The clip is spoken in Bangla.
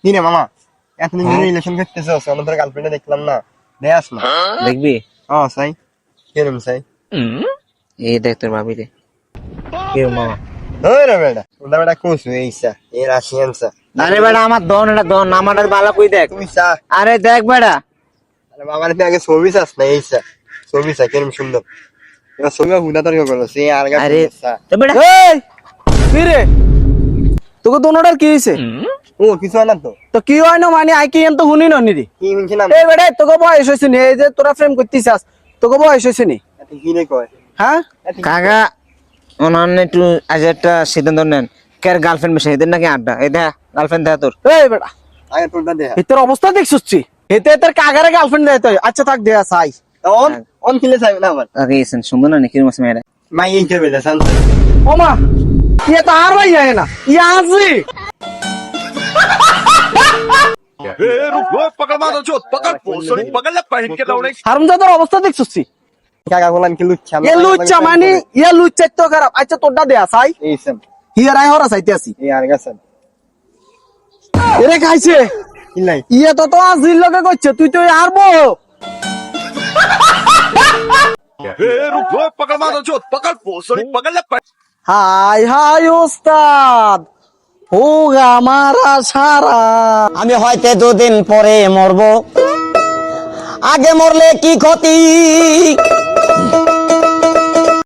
কি রে মামা, এতদিন ধরে রিলেশন করতেছ, আমাদের গার্লফ্রেন্ডে দেখলাম না, দেয়াস না? দেখবি? চাই। কিরম চাই? এই দেখ তোর ভাবি রে। কেউ মামা? ওরে বেটা, ওটা বেটা কুসু এইসা, এ রাশিয়ান সা। আরে বেটা আমার দন, এটা দন, আমারটা বালা কই দেখ। তুমি চা। আরে দেখ বেটা। আরে বাবার আগে ছবি চাস না, এইসা ছবি চা, কিরম সুন্দর। এবার ছবি হুদা তর্ক করলো, সে আর গা আরে চা। তো বেটা এই কি রে, তোকে দোনোটার কি হয়েছে? ও কিছু হয় না তো। তো কি হয় না মানে আই কি এন তো শুনি নি রে। কি শুনছি না? এই বেটা তোকে বয়স হয়েছে নি, এই যে তোরা প্রেম করতেছিস, তোকে বয়স হয়েছে নি? এত কি রে কয়? হ্যাঁ কাকা অনন্য একটু আজ একটা সিদ্ধান্ত নেন। কার গার্লফ্রেন্ড বেশি এদের নাকি আড্ডা? এই দেখ গার্লফ্রেন্ড দেখ তোর। এই বেটা আগে তোরটা দেখা। এতের অবস্থা দেখছছি, এতে তোর কাগারে গার্লফ্রেন্ড দেয় তুই? আচ্ছা থাক দেয়া চাই। অন অন খেলে চাইবে না আবার। আগে এসেন সুন্দর না নাকি মাস মেয়েরা? মাই এই করবে না শান্ত। ও মা, ইয়ে তো আর ভাই যায় না, ইয়ে আসি। पकड़ मारो जो पकड़ पोसड़ी पकड़ ले पहन के दौड़े হারামজাদার অবস্থা দেখছছি। কাকা বলান কি লুচ্ছা? এ লুচ্চা মানে ইয়ে লুচ্চা তো খারাপ। আচ্ছা তোরটা দেয়া চাই, এইসব হিয়ার আই হরা চাইতে আসি। এই আর গেছেন এরে খাইছে কি নাই? ইয়ে তো তো আজির লগে করছে, তুই তো আর বউ। पकड़ मारो जो पकड़ पोसड़ी पकड़ ले হাই হাই ওস্তাদ, হোগা মারা সারা। আমি হয়তো দুদিন পরে মরবো, আগে মরলে কি ক্ষতি?